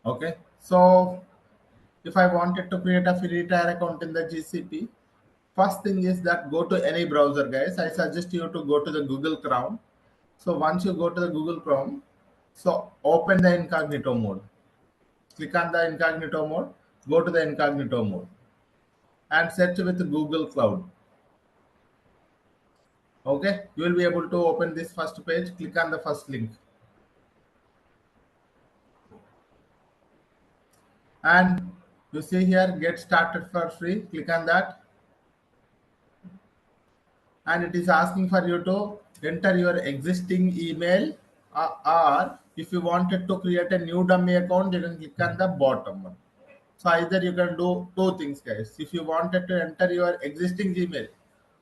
Okay, so if I wanted to create a free tier account in the GCP, first thing is that go to any browser, guys. I suggest you to go to the Google Chrome. So once you go to the Google Chrome, so open the incognito mode. Click on the incognito mode, go to the incognito mode and search with Google Cloud. Okay, you will be able to open this first page. Click on the first link and you see here get started for free. Click on that and it is asking for you to enter your existing email, or if you wanted to create a new dummy account, you can click on the bottom one. So either you can do two things, guys. If you wanted to enter your existing Gmail,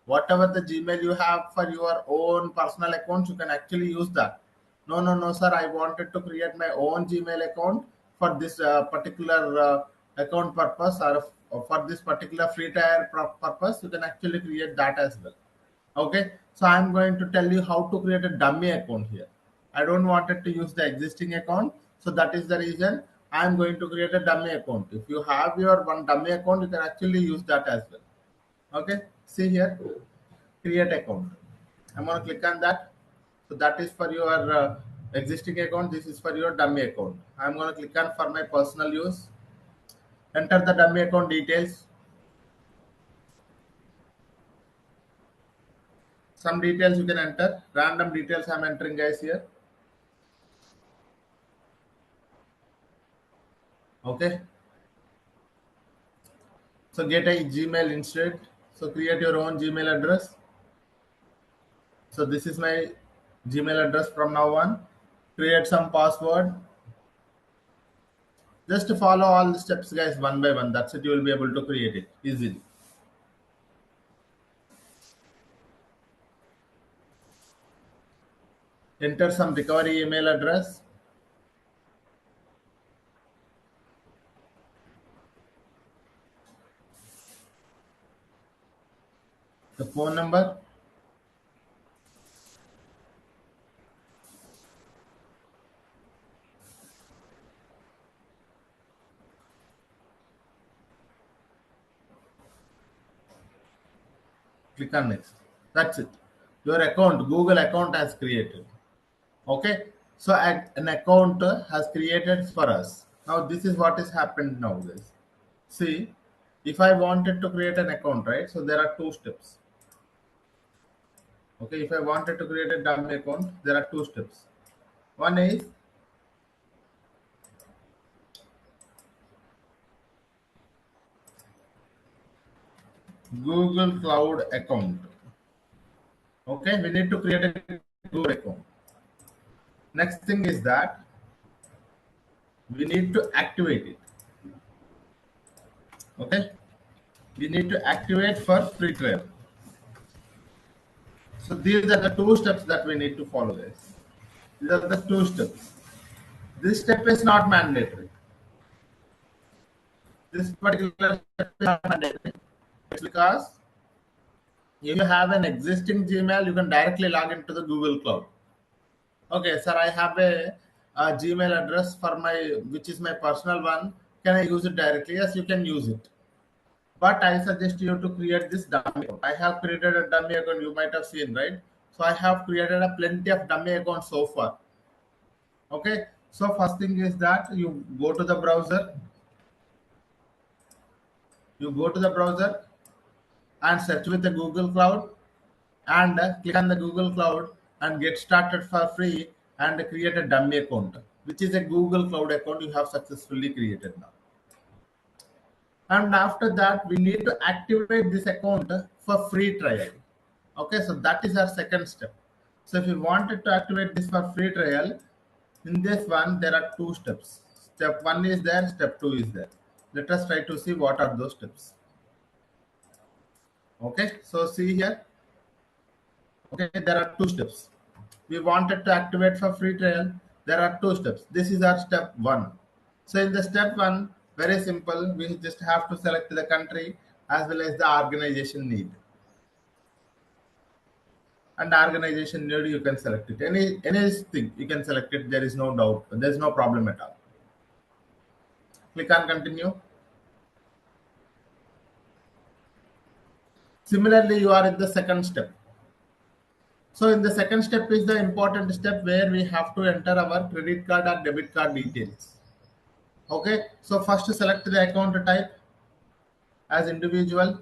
whatever the Gmail you have for your own personal accounts, you can actually use that. No, no, no, sir. I wanted to create my own Gmail account for this particular account purpose, or for this particular free tier purpose. You can actually create that as well. Okay, so I'm going to tell you how to create a dummy account here. I don't want it to use the existing account, so that is the reason I'm going to create a dummy account. If you have your one dummy account, you can actually use that as well. Okay, see here, create account. I'm going to click on that. So that is for your existing account. This is for your dummy account. I'm going to click on for my personal use. Enter the dummy account details. Some details you can enter. Random details I'm entering, guys, here. Okay, so get a Gmail instead. So create your own Gmail address. So this is my Gmail address from now on. Create some password. Just to follow all the steps, guys, one by one. That's it. You will be able to create it easily. Enter some recovery email address, the phone number. Click on next. That's it. Your account, Google account has created. Okay. So an account has created for us. Now this is what is happened now, guys. See, if I wanted to create an account, right? So there are two steps. Okay, if I wanted to create a dummy account, there are two steps. One is Google Cloud account. Okay, we need to create a Google account. Next thing is that we need to activate it. Okay, we need to activate for free trial. So these are the two steps that we need to follow, guys. These are the two steps. This step is not mandatory. This particular step is not mandatory. It's because if you have an existing Gmail, you can directly log into the Google Cloud. Okay, sir, I have a Gmail address for my, which is my personal one. Can I use it directly? Yes, you can use it. But I suggest you to create this dummy account. I have created a dummy account. You might have seen, right? So I have created a plenty of dummy accounts so far. Okay. So first thing is that you go to the browser. You go to the browser and search with the Google Cloud and click on the Google Cloud and get started for free and create a dummy account, which is a Google Cloud account you have successfully created now. And after that, we need to activate this account for free trial. Okay, so that is our second step. So if you wanted to activate this for free trial, in this one, there are two steps. Step one is there, step two is there. Let us try to see what are those steps. Okay, so see here. Okay, there are two steps. We wanted to activate for free trial. There are two steps. This is our step one. So in the step one, very simple. We just have to select the country as well as the organization need. And organization need, you can select it. Anything you can select it. There is no doubt. There is no problem at all. Click on continue. Similarly, you are in the second step. So in the second step is the important step where we have to enter our credit card or debit card details. Okay, so first select the account type as individual,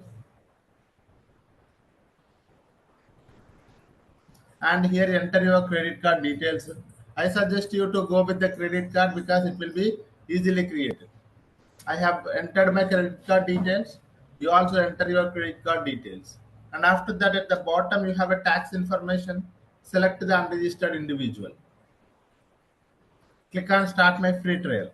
and here enter your credit card details. I suggest you to go with the credit card because it will be easily created. I have entered my credit card details. You also enter your credit card details. And after that, at the bottom, you have a tax information. Select the unregistered individual. Click on start my free trial.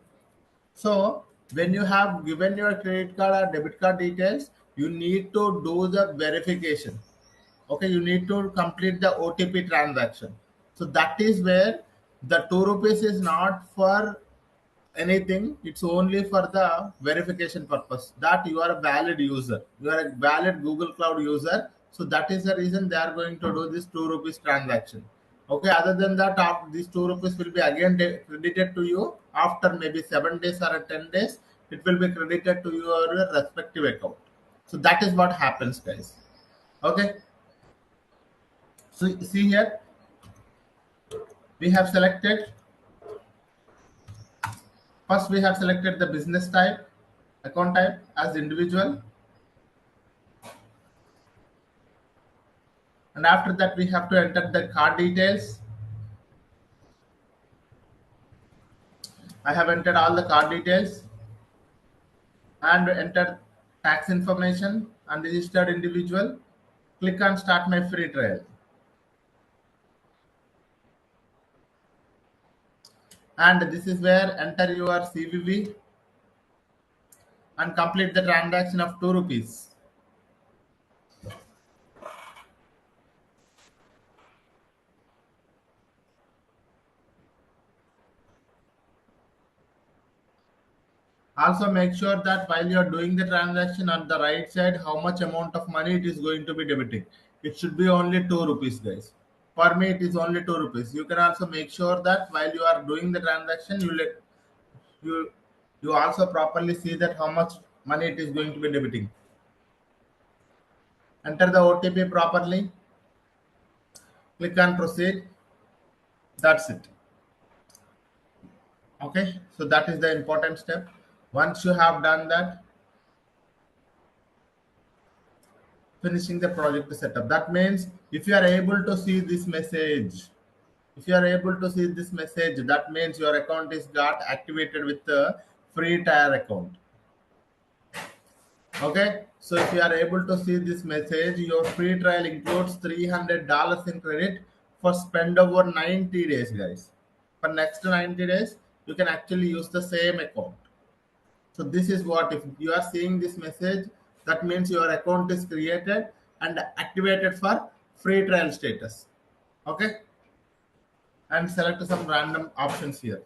So when you have given your credit card or debit card details, you need to do the verification. Okay, you need to complete the OTP transaction. So that is where the 2 rupees is not for anything, it's only for the verification purpose that you are a valid user, you are a valid Google Cloud user. So that is the reason they are going to do this 2 rupees transaction. Okay, other than that, these 2 rupees will be again credited to you after maybe 7 days or 10 days. It will be credited to your respective account. So that is what happens, guys. Okay, so see here, we have selected, first we have selected the business type, account type as individual, and after that we have to enter the card details. I have entered all the card details and entered tax information and registered individual. Click on start my free trial, and this is where enter your CVV and complete the transaction of 2 rupees. Also make sure that while you are doing the transaction, on the right side how much amount of money it is going to be debiting. It should be only 2 rupees, guys. For me it is only 2 rupees. You can also make sure that while you are doing the transaction, you you also properly see that how much money it is going to be debiting. Enter the OTP properly. Click on proceed. That's it. Okay, so that is the important step. Once you have done that, finishing the project setup. That means if you are able to see this message, if you are able to see this message, that means your account is got activated with the free tier account. Okay, so if you are able to see this message, your free trial includes $300 in credit for spend over 90 days, guys. For next 90 days, you can actually use the same account. So this is what, if you are seeing this message, that means your account is created and activated for free trial status. Okay, and select some random options here.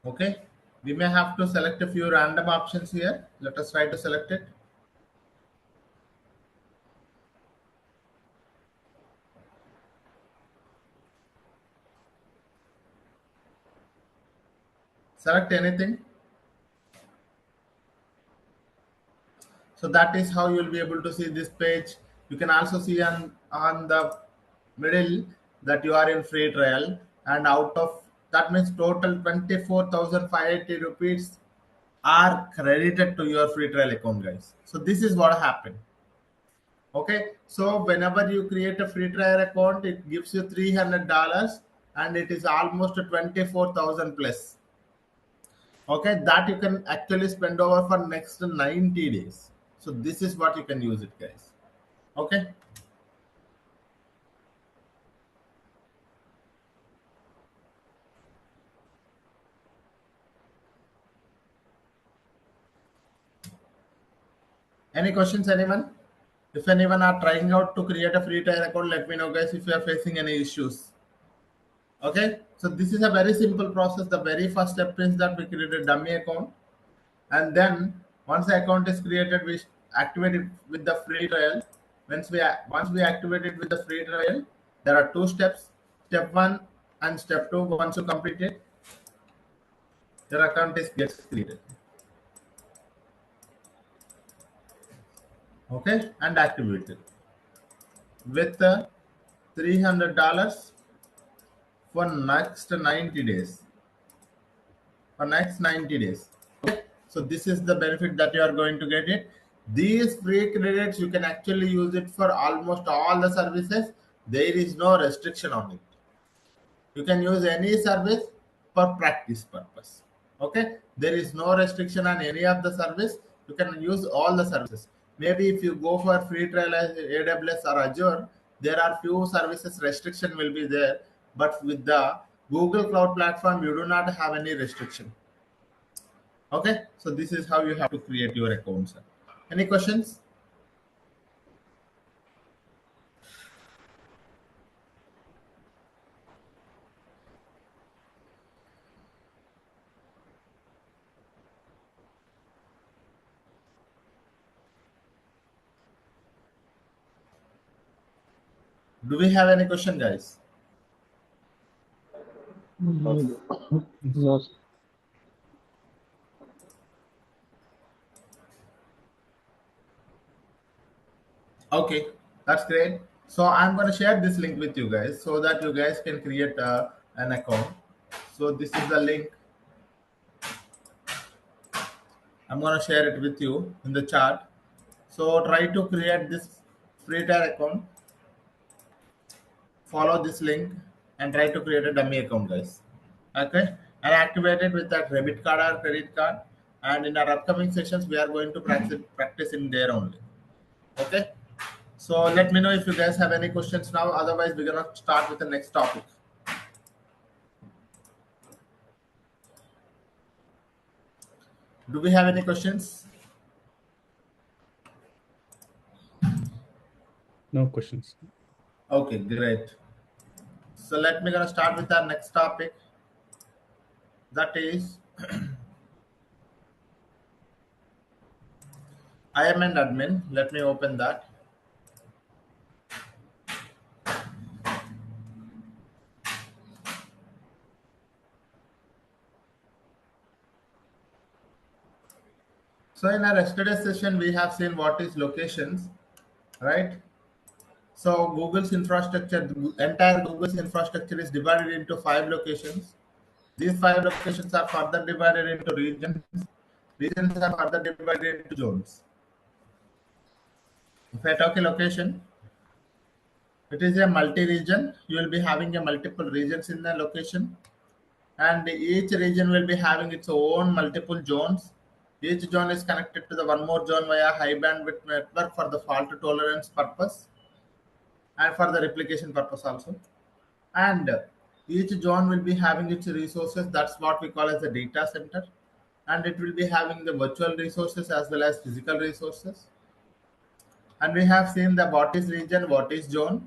Okay, we may have to select a few random options here. Let us try to select it. Select anything. So that is how you will be able to see this page. You can also see on the middle that you are in free trial, and out of that means total 24,580 rupees are credited to your free trial account, guys. So this is what happened. Okay, so whenever you create a free trial account, it gives you $300, and it is almost 24,000 plus. Okay, that you can actually spend over for next 90 days. So this is what you can use it, guys. Okay, any questions, anyone? If anyone are trying out to create a free trial account, let me know, guys, if you are facing any issues. Okay, so this is a very simple process. The very first step is that we create a dummy account, and then once the account is created, we activate it with the free trial. Once we activate it with the free trial, there are two steps: step one and step two. Once you complete it, your account is gets created. Okay, and activated with $300 for next 90 days. For next 90 days. Okay, so this is the benefit that you are going to get it. These free credits, you can actually use it for almost all the services. There is no restriction on it. You can use any service for practice purpose. Okay, there is no restriction on any of the service. You can use all the services. Maybe if you go for free trial as AWS or Azure, there are few services restriction will be there, but with the Google Cloud Platform, you do not have any restriction. Okay, so this is how you have to create your account, sir. Any questions? Do we have any question, guys? No. Okay, that's great. So I'm going to share this link with you guys so that you guys can create an account. So this is the link. I'm going to share it with you in the chat. So try to create this free trial account. Follow this link and try to create a dummy account, guys. Okay, and activate it with that debit card or credit card. And in our upcoming sessions, we are going to practice in there only. Okay, so let me know if you guys have any questions now. Otherwise, we're gonna start with the next topic. Do we have any questions? No questions. Okay, great. So let me gonna start with our next topic. That is I am an admin. Let me open that. So in our yesterday session, we have seen what is locations, right? So Google's infrastructure, the entire Google's infrastructure is divided into 5 locations. These 5 locations are further divided into regions. Regions are further divided into zones. If I talk a location, it is a multi-region. You will be having a multiple regions in the location, and each region will be having its own multiple zones. Each zone is connected to the one more zone via high bandwidth network for the fault tolerance purpose and for the replication purpose also. And each zone will be having its resources. That's what we call as a data center, and it will be having the virtual resources as well as physical resources. And we have seen the what is region, what is zone,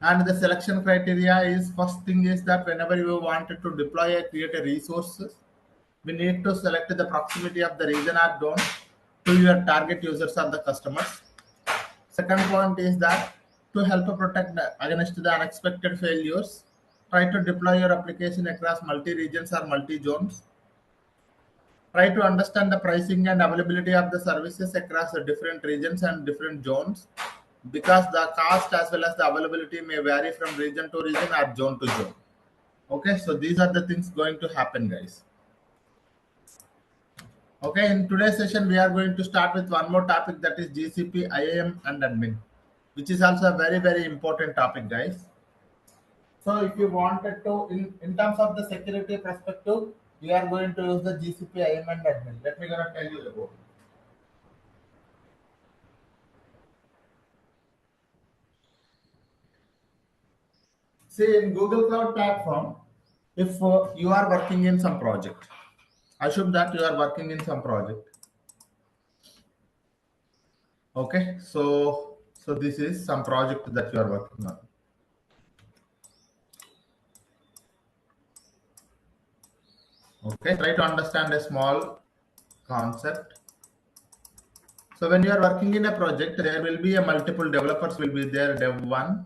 and the selection criteria is first thing is that whenever you wanted to deploy or create a resources, we need to select the proximity of the region or zone to your target users or the customers. Second point is that to help protect against the unexpected failures, try to deploy your application across multi-regions or multi-zones. Try to understand the pricing and availability of the services across the different regions and different zones, because the cost as well as the availability may vary from region to region or zone to zone. Okay, so these are the things going to happen, guys. Okay, in today's session, we are going to start with one more topic, that is GCP, IAM, and admin, which is also a very, very important topic, guys. So if you wanted to, in terms of the security perspective, we are going to use the GCP, IAM, and admin. Let me gonna tell you about it. See, in Google Cloud Platform, if you are working in some project, assume that you are working in some project. Okay, so this is some project that you are working on. Okay, try to understand a small concept. So when you are working in a project, there will be a multiple developers will be there, dev 1.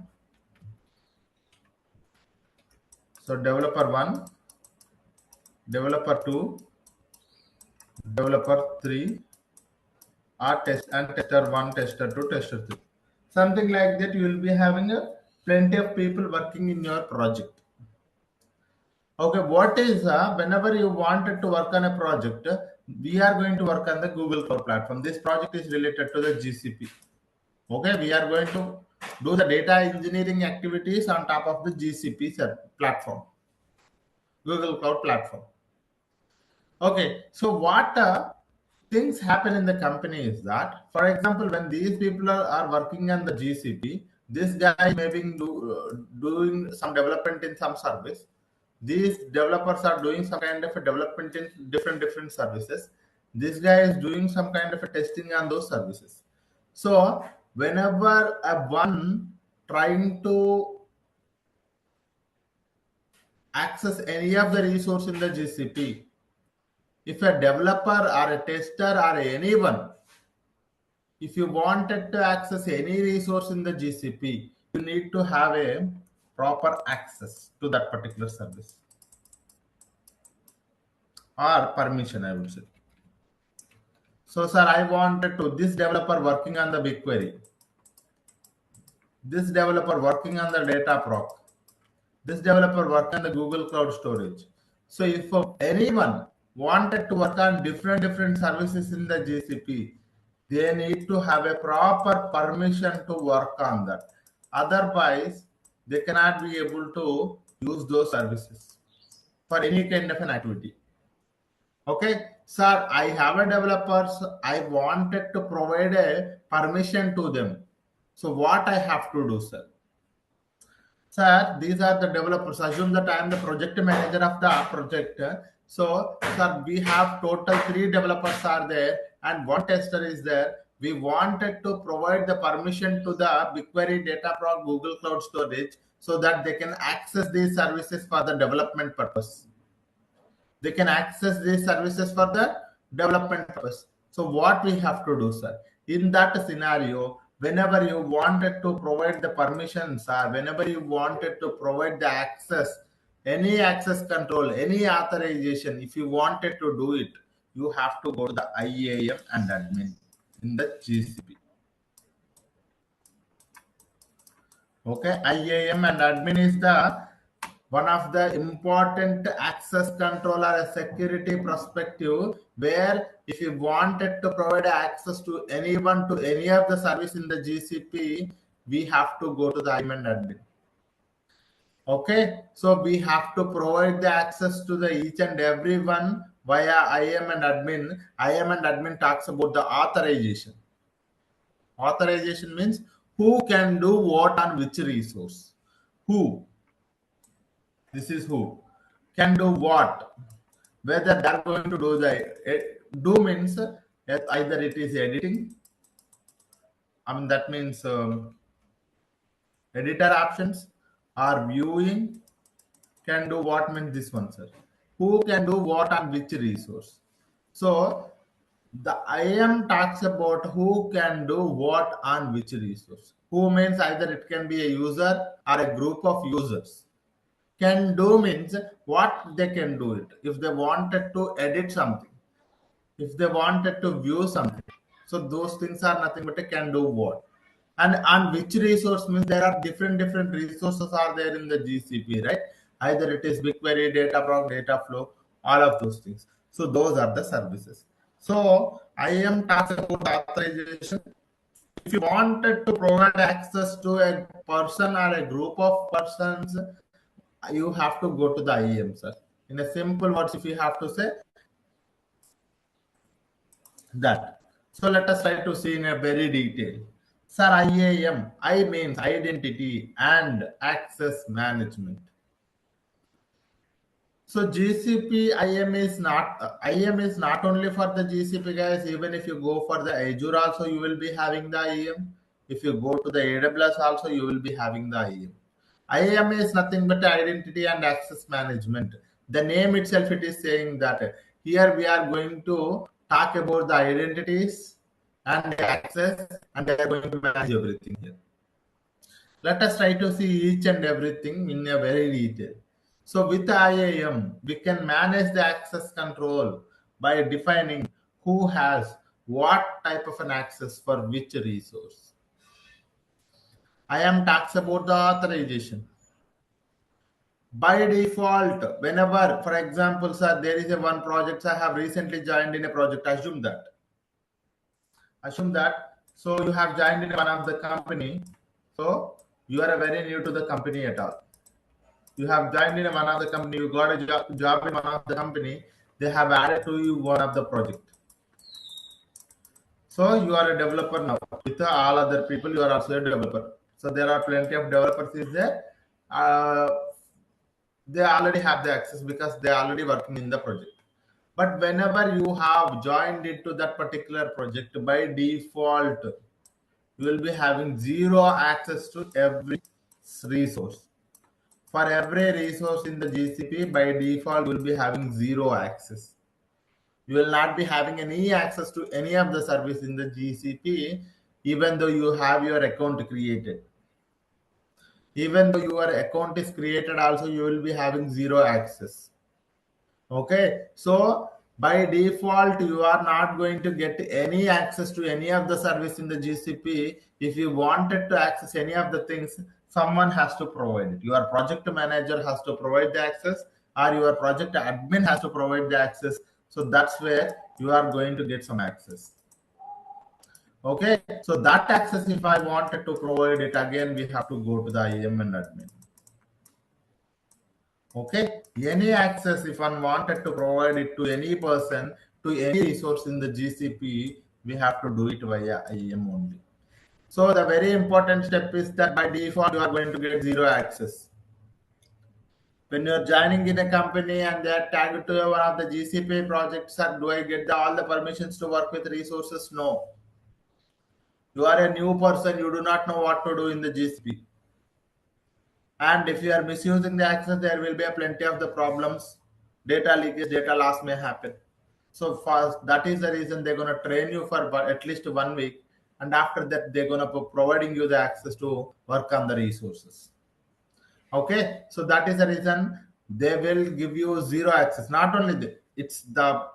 So developer 1, developer 2, developer 3, are test and tester 1, tester 2, tester 3. Something like that, you will be having a plenty of people working in your project. Okay, what is whenever you wanted to work on a project, we are going to work on the Google Cloud Platform. This project is related to the GCP. Okay, we are going to do the data engineering activities on top of the GCP platform, Google Cloud Platform. Okay, so what things happen in the company is that, for example, when these people are working on the GCP, this guy may be doing some development in some service. These developers are doing some kind of a development in different services. This guy is doing some kind of a testing on those services. So whenever a one trying to access any of the resource in the GCP, if a developer or a tester or anyone, if you wanted to access any resource in the GCP, you need to have a proper access to that particular service or permission, I would say. So, sir, I wanted to this developer working on the BigQuery, this developer working on the Dataproc, this developer working on the Google Cloud Storage. So, if anyone wanted to work on different services in the GCP, they need to have a proper permission to work on that. Otherwise, they cannot be able to use those services for any kind of an activity. Okay, sir, I have a developers. I wanted to provide a permission to them. So what I have to do, sir? Sir, these are the developers. Assume that I am the project manager of the project. So, sir, we have total 3 developers are there and 1 tester is there. We wanted to provide the permission to the BigQuery, Dataproc, Google Cloud Storage so that they can access these services for the development purpose. They can access these services for the development purpose. So what we have to do, sir? In that scenario, whenever you wanted to provide the permissions or whenever you wanted to provide the access, any access control, any authorization, if you wanted to do it, you have to go to the IAM and admin in the GCP. Okay, IAM and admin is the one of the important access control or a security perspective, where if you wanted to provide access to anyone to any of the service in the GCP, we have to go to the IAM and admin. Okay, so we have to provide the access to the each and everyone via IAM and admin. IAM and admin talks about the authorization. Authorization means who can do what on which resource. Who? This is who can do what, whether they're going to do the do means either it is editing, I mean that means editor options, or viewing. Can do what means this one, sir. Who can do what on which resource. So the IAM talks about who can do what on which resource. Who means either it can be a user or a group of users. Can do means what they can do it. If they wanted to edit something, if they wanted to view something. So those things are nothing but a can do what. And on which resource means there are different resources are there in the GCP, right? Either it is BigQuery, Dataproc, Dataflow, all of those things. So those are the services. So I am talking about authorization. If you wanted to provide access to a person or a group of persons, you have to go to the IAM, sir. In a simple words, if you have to say that. So let us try to see in a very detail. Sir, IAM, I means identity and access management. So GCP IAM is not IAM is not only for the GCP guys. Even if you go for the Azure also, you will be having the IAM. If you go to the AWS also, you will be having the IAM. IAM is nothing but identity and access management. The name itself, it is saying that here we are going to talk about the identities and the access, and they are going to manage everything here. Let us try to see each and everything in a very detail. So with IAM, we can manage the access control by defining who has what type of an access for which resource. IAM talks about the authorization. By default, whenever, for example, sir, there is a one project, I have recently joined in a project, assume that, so you have joined in one of the company, so you are very new to the company at all. You have joined in one of the company, you got a job in one of the company, they have added to you one of the project. So you are a developer now. With all other people, you are also a developer. So there are plenty of developers is there. They already have the access because they are already working in the project. But whenever you have joined into that particular project, by default, you will be having zero access to every resource. For every resource in the GCP, by default, you will be having zero access. You will not be having any access to any of the service in the GCP, even though you have your account created. Even though your account is created, also you will be having zero access. Okay, so by default, you are not going to get any access to any of the service in the GCP. If you wanted to access any of the things, someone has to provide it. Your project manager has to provide the access, or your project admin has to provide the access. So that's where you are going to get some access. Okay, so that access, if I wanted to provide it again, we have to go to the IAM and admin. Okay, any access, if one wanted to provide it to any person, to any resource in the GCP, we have to do it via IAM only. So the very important step is that by default, you are going to get zero access. When you're joining in a company and they are tagged to one of the GCP projects, sir, do I get all the permissions to work with resources? No. You are a new person, you do not know what to do in the GCP. And if you are misusing the access, there will be a plenty of the problems. Data leakage, data loss may happen. So first, that is the reason they're going to train you for at least 1 week. And after that, they're going to be providing you the access to work on the resources. Okay, so that is the reason they will give you zero access. Not only it's the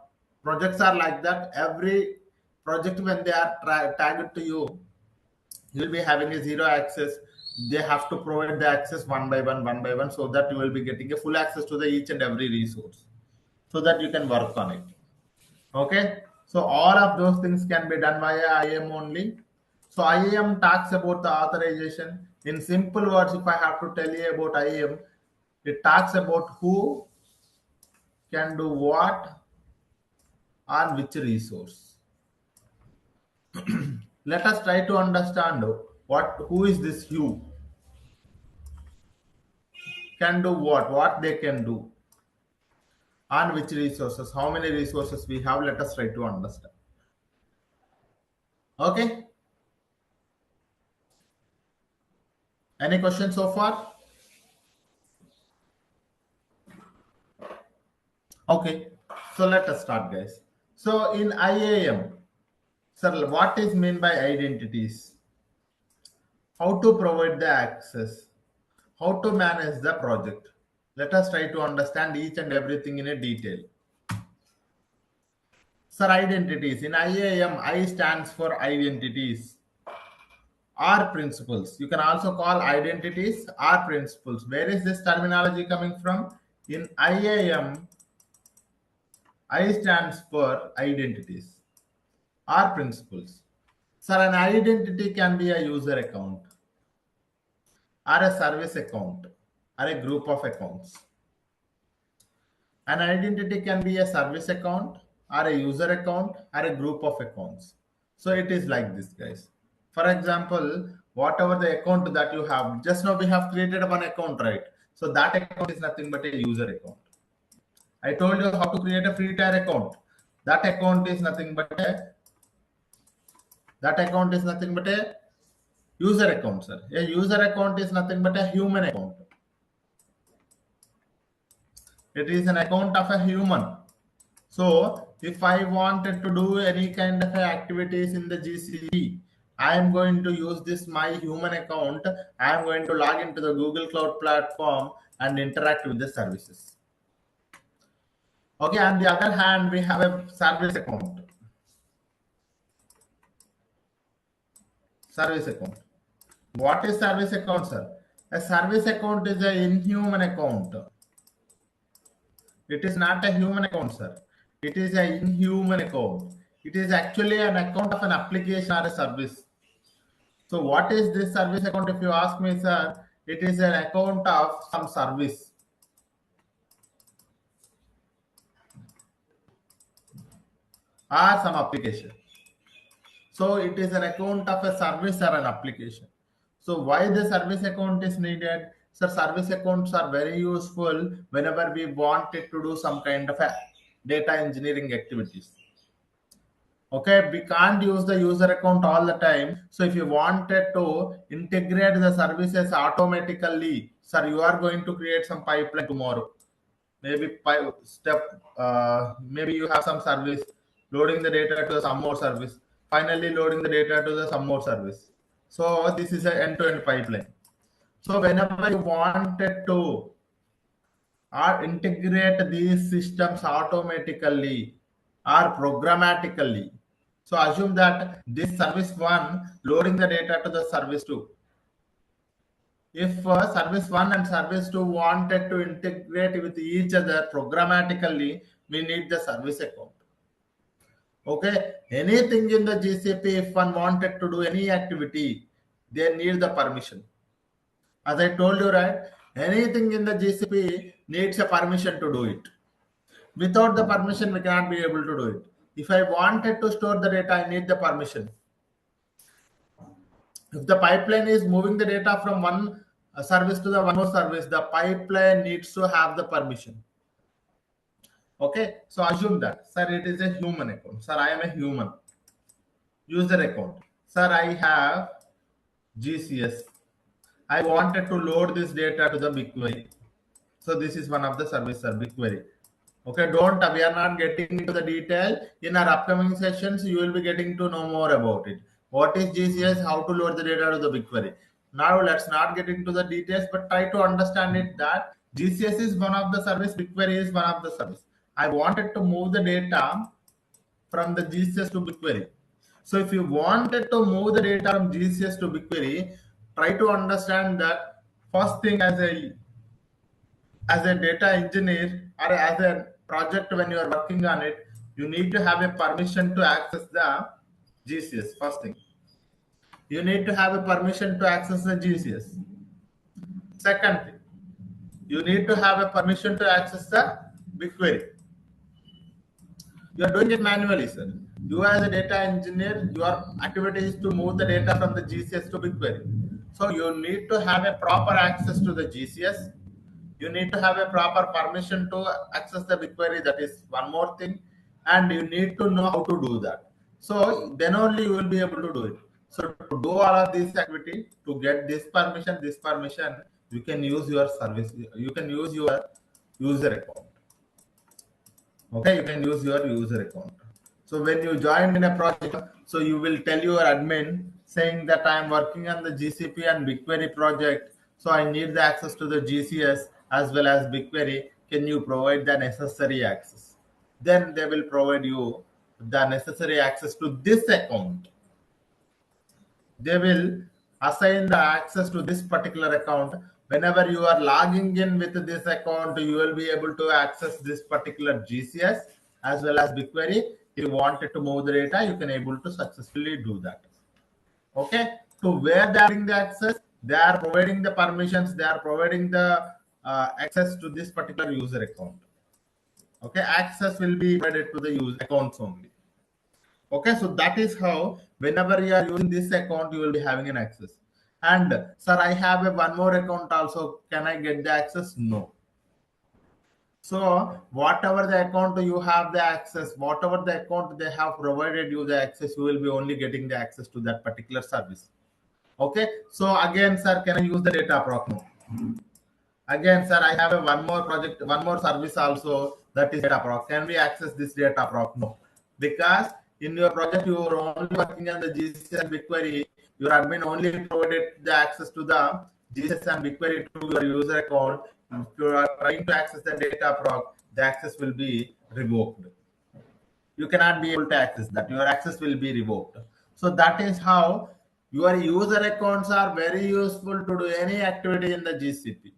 projects are like that. Every project, when they are tagged to you, you'll be having a zero access. They have to provide the access one by one, so that you will be getting a full access to the each and every resource, so that you can work on it. Okay, so all of those things can be done via IAM only. So IAM talks about the authorization. In simple words, if I have to tell you about IAM, it talks about who can do what on which resource. Let us try to understand who is this who can do what they can do on which resources, how many resources we have. Let us try to understand. Okay, any questions so far? Okay, so let us start, guys. So in IAM, sir, what is meant by identities? How to provide the access? How to manage the project? Let us try to understand each and everything in a detail. Sir, identities. In IAM, I stands for identities or principles. You can also call identities or principles. Where is this terminology coming from? In IAM, I stands for identities or principles. Sir, an identity can be a user account or a service account or a group of accounts. An identity can be a service account or a user account or a group of accounts. So it is like this, guys. For example, whatever the account that you have, just now we have created one account, right? So that account is nothing but a user account. I told you how to create a free tier account. That account is nothing but a user account, sir. A user account is nothing but a human account. It is an account of a human. So if I wanted to do any kind of activities in the GCP, I am going to use this my human account. I am going to log into the Google Cloud platform and interact with the services. Okay, on the other hand, we have a service account. Service account. What is service account, sir? A service account is an inhuman account. It is not a human account, sir. It is an inhuman account. It is actually an account of an application or a service. So what is this service account? If you ask me, sir, it is an account of some service. Or some application. So it is an account of a service or an application. So why the service account is needed? So service accounts are very useful whenever we wanted to do some kind of a data engineering activities. Okay, we can't use the user account all the time. So if you wanted to integrate the services automatically, sir, you are going to create some pipeline tomorrow. Maybe maybe you have some service loading the data to some more service, finally loading the data to the some more service. So this is an end-to-end pipeline. So whenever you wanted to integrate these systems automatically or programmatically, so assume that this service 1 loading the data to the service 2. If service 1 and service 2 wanted to integrate with each other programmatically, we need the service account. Okay, anything in the GCP, if one wanted to do any activity, they need the permission. As I told you, right, anything in the GCP needs a permission to do it. Without the permission, we cannot be able to do it. If I wanted to store the data, I need the permission. If the pipeline is moving the data from one service to the one more service, the pipeline needs to have the permission. Okay, so assume that, sir, it is a human account. Sir, I am a human user account. Sir, I have GCS. I wanted to load this data to the BigQuery. So this is one of the service, sir, BigQuery. Okay, we are not getting into the detail. In our upcoming sessions, you will be getting to know more about it. What is GCS? How to load the data to the BigQuery. Now let's not get into the details, but try to understand it that GCS is one of the service, BigQuery is one of the service. I wanted to move the data from the GCS to BigQuery. So if you wanted to move the data from GCS to BigQuery, try to understand that first thing as a data engineer or as a project when you are working on it, you need to have a permission to access the GCS. First thing, you need to have a permission to access the GCS. Second thing, you need to have a permission to access the BigQuery. You are doing it manually, sir. You as a data engineer, your activity is to move the data from the GCS to BigQuery. So you need to have a proper access to the GCS. You need to have a proper permission to access the BigQuery. That is one more thing. And you need to know how to do that. So then only you will be able to do it. So to do all of this activity, to get this permission, you can use your service. You can use your user account. Okay, you can use your user account. So when you join in a project, so you will tell your admin saying that I am working on the GCP and BigQuery project. So I need the access to the GCS as well as BigQuery. Can you provide the necessary access? Then they will provide you the necessary access to this account. They will assign the access to this particular account. Whenever you are logging in with this account, you will be able to access this particular GCS as well as BigQuery. If you wanted to move the data, you can able to successfully do that. Okay, so where they are getting the access, they are providing the permissions, they are providing the access to this particular user account. Okay, access will be provided to the user accounts only. Okay, so that is how whenever you are using this account, you will be having an access. And sir, I have one more account also. Can I get the access? No. So whatever the account you have the access, whatever the account they have provided you the access, you will be only getting the access to that particular service. Okay. So again, sir, can I use the data proc now? Again, sir, I have a one more project, one more service also, that is data proc. Can we access this data proc? No, because in your project you are only working on the GCS and BigQuery. Your admin only provided the access to the GCS and BigQuery to your user account. If you are trying to access the data proc, the access will be revoked. You cannot be able to access that. Your access will be revoked. So that is how your user accounts are very useful to do any activity in the GCP.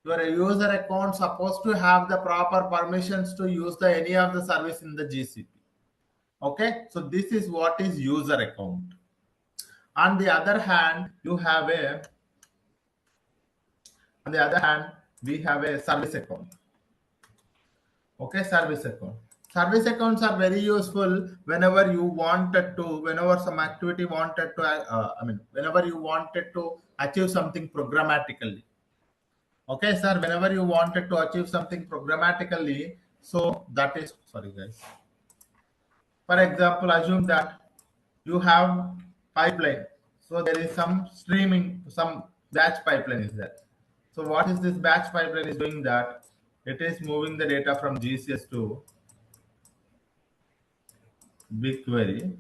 Your user account supposed to have the proper permissions to use the any of the service in the GCP. Okay, so this is what is user account. On the other hand, we have a service account. Okay, service account. Service accounts are very useful whenever you wanted to, whenever some activity wanted to, whenever you wanted to achieve something programmatically. Okay, sir, whenever you wanted to achieve something programmatically, so that is, sorry guys. For example, assume that you have pipeline. So there is some streaming, some batch pipeline is there. So what is this batch pipeline is doing that? It is moving the data from GCS to BigQuery,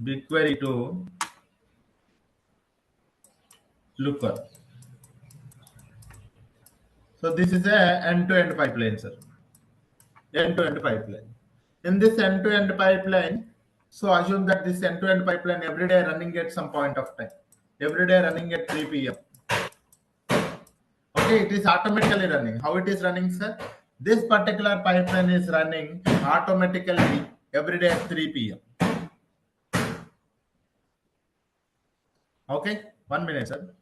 BigQuery to Looker. So this is a end-to-end pipeline, sir. End-to-end pipeline. In this end-to-end pipeline, so assume that this end-to-end pipeline every day running at some point of time. Every day running at 3 p.m. Okay, it is automatically running. How it is running, sir? This particular pipeline is running automatically every day at 3 p.m. Okay, 1 minute, sir.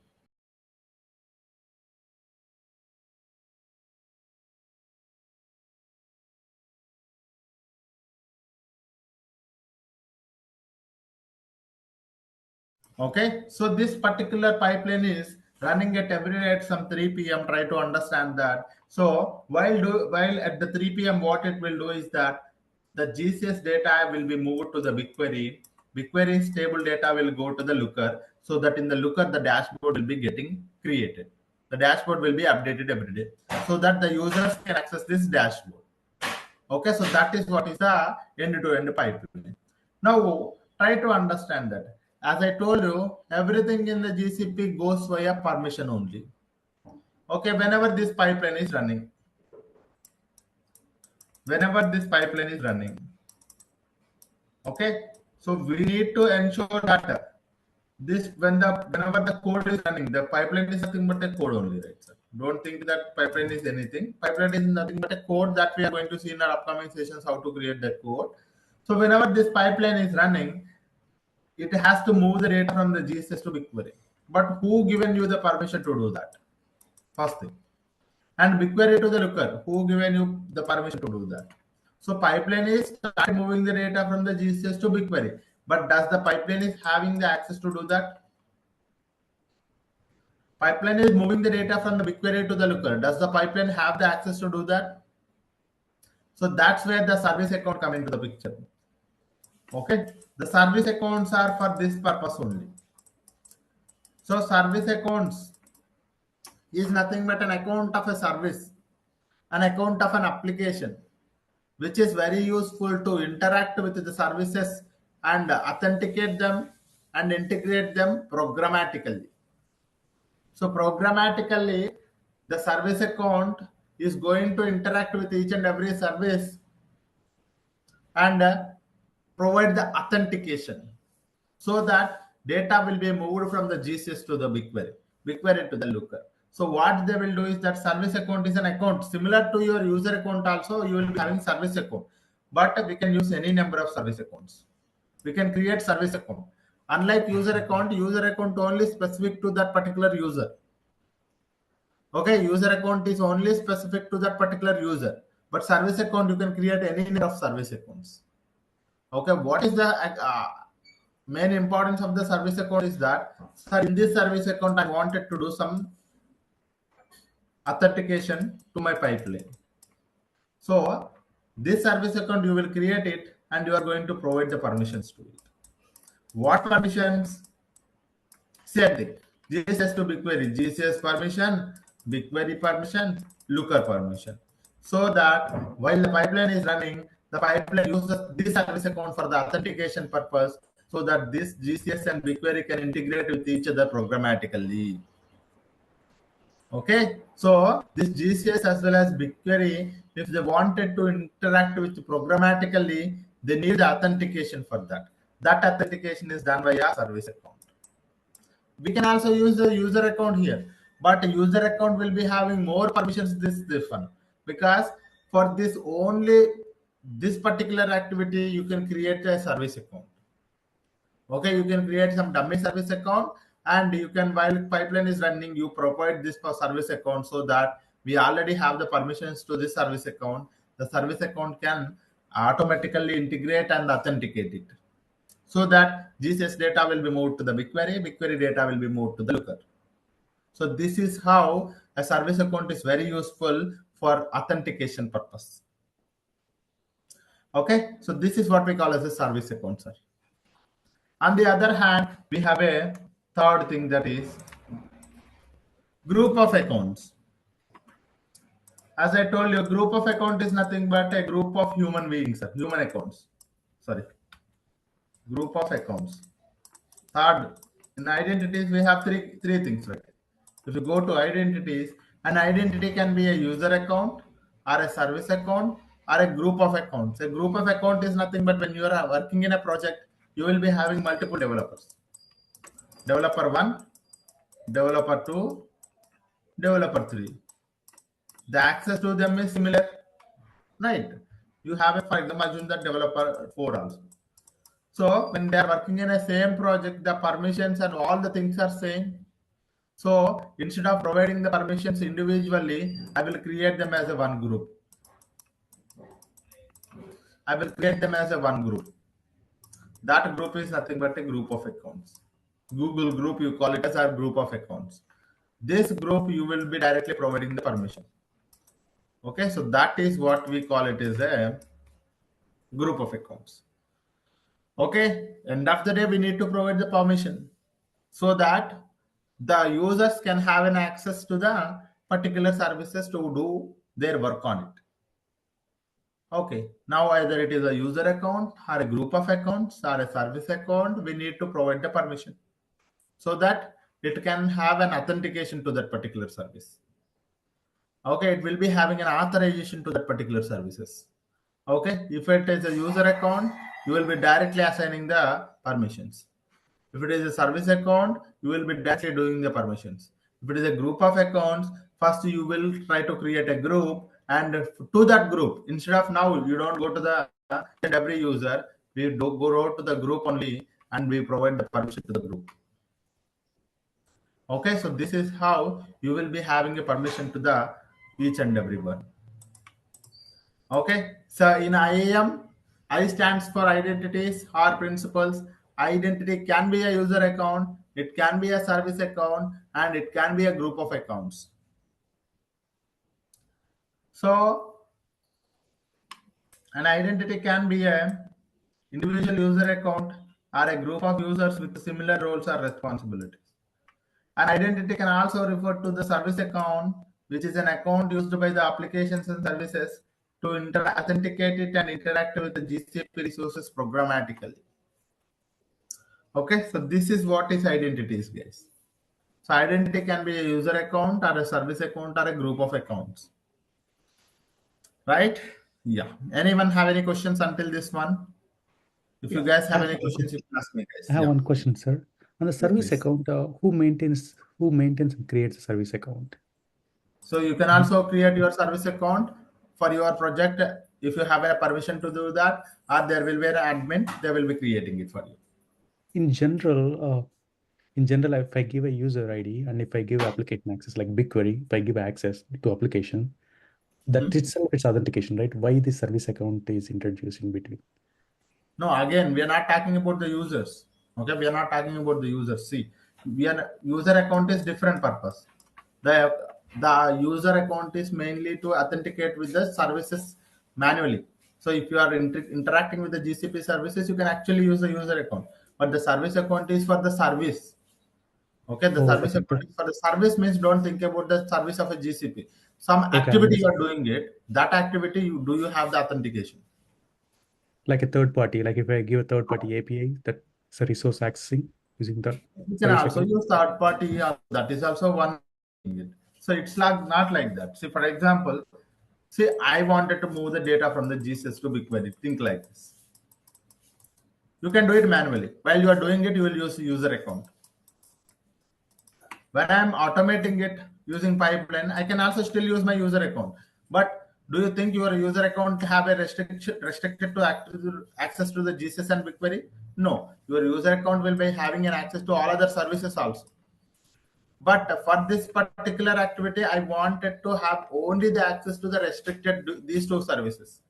Okay, so this particular pipeline is running at every day at some 3 p.m. Try to understand that. So while at the 3 p.m. what it will do is that the GCS data will be moved to the BigQuery. BigQuery stable data will go to the Looker, so that in the Looker the dashboard will be getting created. The dashboard will be updated every day, so that the users can access this dashboard. Okay, so that is what is the end-to-end pipeline. Now try to understand that. As I told you, everything in the GCP goes via permission only. Okay, whenever this pipeline is running, okay, so we need to ensure that this whenever the code is running, the pipeline is nothing but a code only, right, sir? Don't think that pipeline is anything. Pipeline is nothing but a code that we are going to see in our upcoming sessions how to create that code. So whenever this pipeline is running, it has to move the data from the GCS to BigQuery. But who given you the permission to do that? First thing. And BigQuery to the Looker, who given you the permission to do that? So pipeline is start moving the data from the GCS to BigQuery. But does the pipeline is having the access to do that? Pipeline is moving the data from the BigQuery to the Looker. Does the pipeline have the access to do that? So that's where the service account come into the picture. Okay, the service accounts are for this purpose only. So service accounts is nothing but an account of a service, an account of an application, which is very useful to interact with the services and authenticate them and integrate them programmatically. So programmatically, the service account is going to interact with each and every service and provide the authentication, so that data will be moved from the GCS to the BigQuery to the Looker. So what they will do is that service account is an account similar to your user account. Also, you will be having service account, but we can use any number of service accounts. We can create service account. Unlike user account only specific to that particular user. Okay, user account is only specific to that particular user, but service account you can create any number of service accounts. Okay, what is the main importance of the service account is that, sir, in this service account I wanted to do some authentication to my pipeline. So this service account, you will create it and you are going to provide the permissions to it. What permissions? Same thing. GCS to BigQuery, GCS permission, BigQuery permission, Looker permission. So that while the pipeline is running, the pipeline uses this service account for the authentication purpose, so that this GCS and BigQuery can integrate with each other programmatically. Okay, so this GCS as well as BigQuery, if they wanted to interact with programmatically, they need authentication for that. That authentication is done by a service account. We can also use the user account here, but user account will be having more permissions this one, because for this particular activity you can create a service account. Okay, you can create some dummy service account, and you can, while pipeline is running, you provide this for service account, so that we already have the permissions to this service account. The service account can automatically integrate and authenticate it, so that GCS data will be moved to the BigQuery, BigQuery data will be moved to the Looker. So this is how a service account is very useful for authentication purpose. Okay, so this is what we call as a service account, sir. On the other hand, we have a third thing, that is group of accounts. As I told you, group of account is nothing but a group of human beings, sir. Human accounts. Sorry. Group of accounts. Third, in identities, we have three things, right? If you go to identities, an identity can be a user account or a service account or a group of accounts. A group of account is nothing but when you are working in a project, you will be having multiple developers. Developer 1, developer 2, developer 3. The access to them is similar, right? You have a, for example, assume that developer 4 also. So when they are working in a same project, the permissions and all the things are same. So instead of providing the permissions individually, I will create them as a one group. I will create them as a one group. That group is nothing but a group of accounts. Google group, you call it as a group of accounts. This group, you will be directly providing the permission. Okay, so that is what we call it as a group of accounts. Okay, end of the day, we need to provide the permission so that the users can have an access to the particular services to do their work on it. Okay, now either it is a user account or a group of accounts or a service account, we need to provide the permission so that it can have an authentication to that particular service. Okay, it will be having an authorization to that particular services. Okay, if it is a user account, you will be directly assigning the permissions. If it is a service account, you will be directly doing the permissions. If it is a group of accounts, first you will try to create a group, and to that group, instead of now you don't go to the every user, we go to the group only and we provide the permission to the group. Okay, so this is how you will be having a permission to the each and every one. Okay, so in IAM, I stands for identities or principles. Identity can be a user account, it can be a service account, and it can be a group of accounts. So an identity can be a individual user account or a group of users with similar roles or responsibilities. An identity can also refer to the service account, which is an account used by the applications and services to authenticate it and interact with the GCP resources programmatically. Okay, so this is what is identities, guys. So identity can be a user account or a service account or a group of accounts. Right? Yeah. Anyone have any questions until this one? If you guys have any questions, you can ask me, guys. I have one question, sir. On the service please. account, who maintains and creates a service account? So you can also create your service account for your project if you have a permission to do that, or there will be an admin, they will be creating it for you. In general, if I give a user ID and if I give application access, like BigQuery, if I give access to application, that itself is authentication, right? Why the service account is introduced in between? No, again, we are not talking about the users. Okay, we are not talking about the users. See, user account is different purpose. The The user account is mainly to authenticate with the services manually. So if you are interacting with the GCP services, you can actually use the user account, but the service account is for the service. Okay, the Oh, service okay. account is for the service means don't think about the service of a GCP. Some Okay, I activity you understand. are doing it, that activity you have the authentication. Like a third party, like if I give a third party API, that's a resource accessing using the You can service also account. use third party. That is also one thing. So it's like not like that. See, for example, say I wanted to move the data from the GCS to BigQuery. Think like this. You can do it manually. While you are doing it, you will use user account. When I'm automating it using pipeline, I can also still use my user account. But do you think your user account have a restricted to access to the GCS and BigQuery? No, your user account will be having an access to all other services also. But for this particular activity, I wanted to have only the access to the restricted these two services.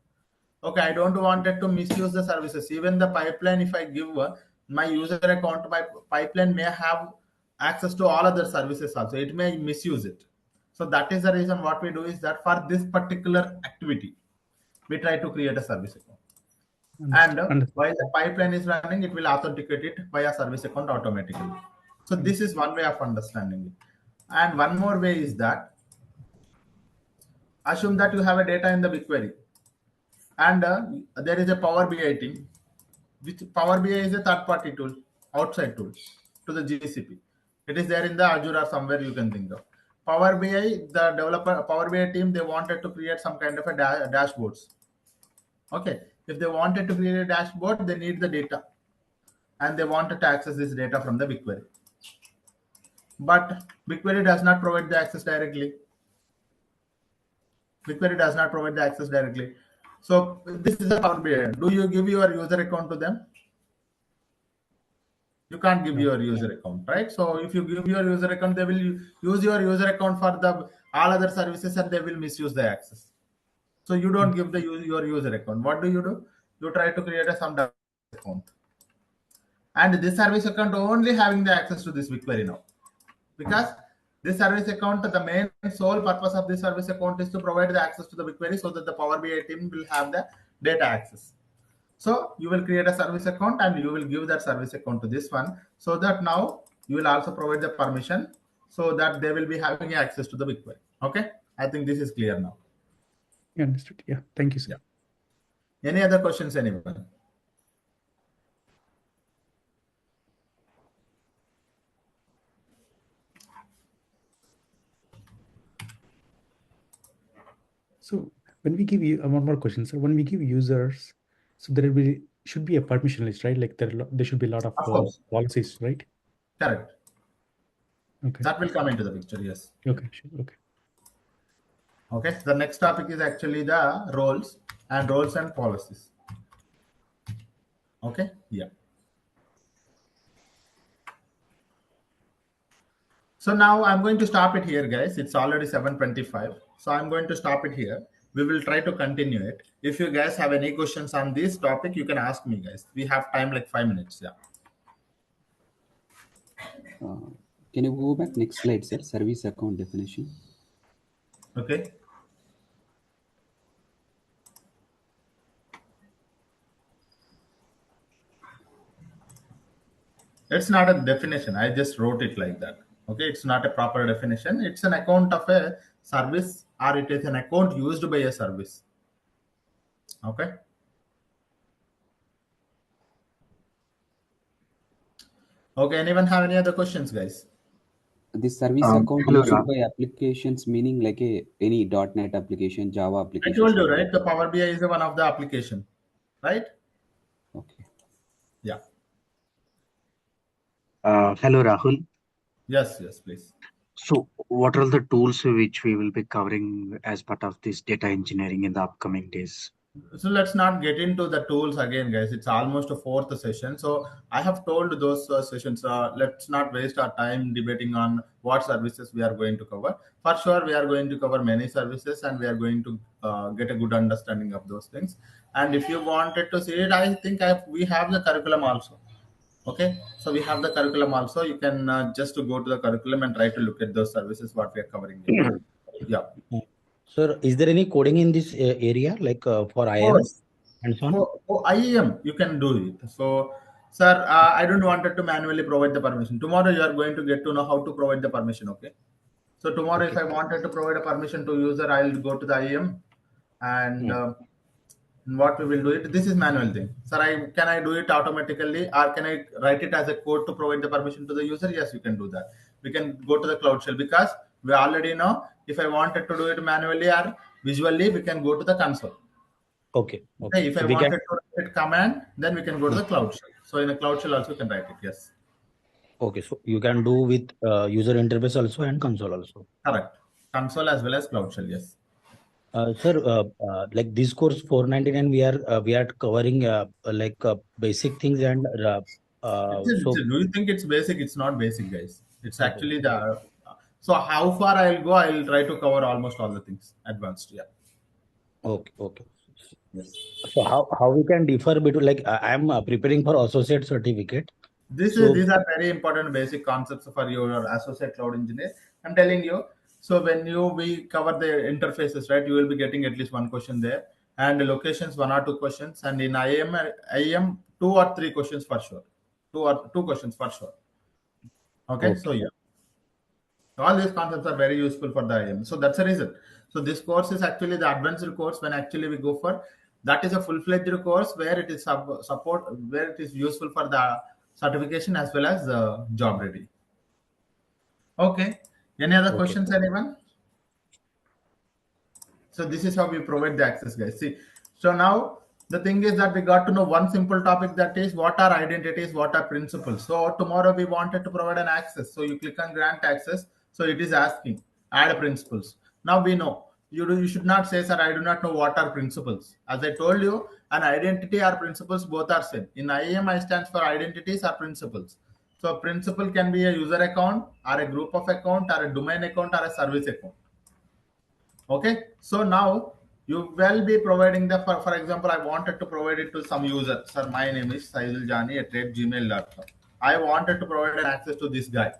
Okay, I don't want it to misuse the services. Even the pipeline, if I give my user account, my pipeline may have access to all other services also. It may misuse it. So that is the reason what we do is that for this particular activity, we try to create a service account. And Understood. while the pipeline is running, it will authenticate it via service account automatically. So this is one way of understanding it. And one more way is that assume that you have a data in the BigQuery and there is a Power BI team, which Power BI is a third-party tool, outside tool to the GCP. It is there in the Azure or somewhere you can think of. Power BI, the developer, Power BI team, they wanted to create some kind of a dashboards. Okay, if they wanted to create a dashboard, they need the data, and they wanted to access this data from the BigQuery. But BigQuery does not provide the access directly. BigQuery does not provide the access directly. So this is a Power BI. Do you give your user account to them? You can't give No. your user account, right? So if you give your user account, they will use your user account for the all other services and they will misuse the access. So you don't give the your user account. What do? You try to create a some account, and this service account only having the access to this BigQuery now, because this service account, the main sole purpose of this service account is to provide the access to the BigQuery so that the Power BI team will have the data access. So you will create a service account and you will give that service account to this one, so that now you will also provide the permission so that they will be having access to the BigQuery. Okay, I think this is clear now. Yeah, understood. Yeah, thank you, sir. Yeah. Any other questions, anyone? So when we give you one more question, sir, when we give users, so there should be a permission list, right? Like there should be a lot of policies, right? Correct. Okay. That will come into the picture. Yes. Okay. Sure. Okay. Okay. The next topic is actually the roles and policies. Okay. Yeah. So now I'm going to stop it here, guys. It's already 7:25. So I'm going to stop it here. We will try to continue it. If you guys have any questions on this topic, you can ask me, guys. We have time like 5 minutes. Yeah. Can you go back next slide, sir? Service account definition. Okay. It's not a definition. I just wrote it like that. Okay. It's not a proper definition. It's an account of a service, or it is an account used by a service. Okay. Okay. Anyone have any other questions, guys? This service account used by applications, meaning like any .NET application, Java application. I told you, right? The Power BI is one of the application, right? Okay. Yeah. Hello, Rahul. Yes, please. So what are the tools which we will be covering as part of this data engineering in the upcoming days? So let's not get into the tools again, guys. It's almost a fourth session. So I have told those sessions, let's not waste our time debating on what services we are going to cover. For sure, we are going to cover many services and we are going to get a good understanding of those things. And if you wanted to see it, I think we have the curriculum also. Okay, so we have the curriculum also. You can just to go to the curriculum and try to look at those services what we are covering here. Yeah. Sir, is there any coding in this area, like for Of IAM course. and so on? For IAM, you can do it. So, sir, I don't wanted to manually provide the permission. Tomorrow, you are going to get to know how to provide the permission. Okay. So tomorrow, if I wanted to provide a permission to user, I'll go to the IAM, and what we will do it. This is manual thing. Sir, can I do it automatically, or can I write it as a code to provide the permission to the user? Yes, you can do that. We can go to the Cloud Shell because we already know if I wanted to do it manually or visually, we can go to the console. Okay. If So I we wanted can. to write command, then we can go to the Cloud Shell. So in a Cloud Shell also you can write it. Yes. Okay, so you can do with user interface also and console also. Correct. Console as well as Cloud Shell. Yes. Sir, like this course 499, we are covering basic things and so Do you think it's basic? It's not basic, guys. It's actually the. So how far I'll go, I'll try to cover almost all the things advanced. Yeah. okay. So how we can differ between, like I am preparing for associate certificate. These are very important basic concepts for your associate cloud engineer. I'm telling you. So when we cover the interfaces, right, you will be getting at least one question there, and the locations 1 or 2 questions, and in IAM 2 or 3 questions for sure. 2 questions for sure. Okay. So yeah, all these concepts are very useful for the IAM. So that's the reason. So this course is actually the advanced course. When actually we go for that is a full-fledged course where it is support, where it is useful for the certification as well as job ready. Okay. Any other questions, anyone? So this is how we provide the access, guys. See, so now the thing is that we got to know one simple topic, that is what are identities, what are principles. So tomorrow we wanted to provide an access. So you click on grant access. So it is asking add principles. Now we know you should not say, sir, I do not know what are principles. As I told you, an identity or principles both are same. In IAM, I stands for identities or principles. So a principle can be a user account or a group of account or a domain account or a service account. Okay, so now you will be providing the, for example, I wanted to provide it to some user. Sir, my name is sailuljani@gmail.com. I wanted to provide an access to this guy.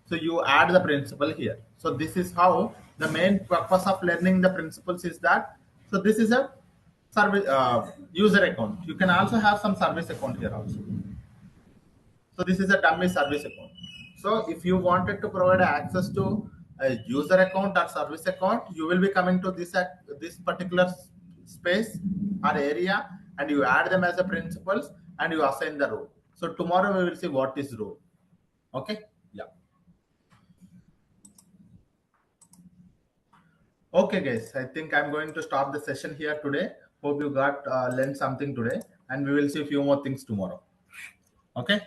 So you add the principle here. So this is how the main purpose of learning the principles is that. So this is a service user account. You can also have some service account here also. So this is a dummy service account. So if you wanted to provide access to a user account or service account, you will be coming to this particular space or area, and you add them as a principles and you assign the role. So tomorrow we will see what is role. Okay. Yeah. Okay, guys. I think I'm going to stop the session here today. Hope you got learned something today, and we will see a few more things tomorrow. Okay.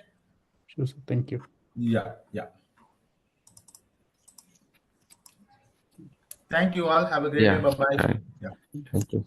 Sure, sir. Thank you. Yeah. Thank you all. Have a great day. Bye-bye. Thank you.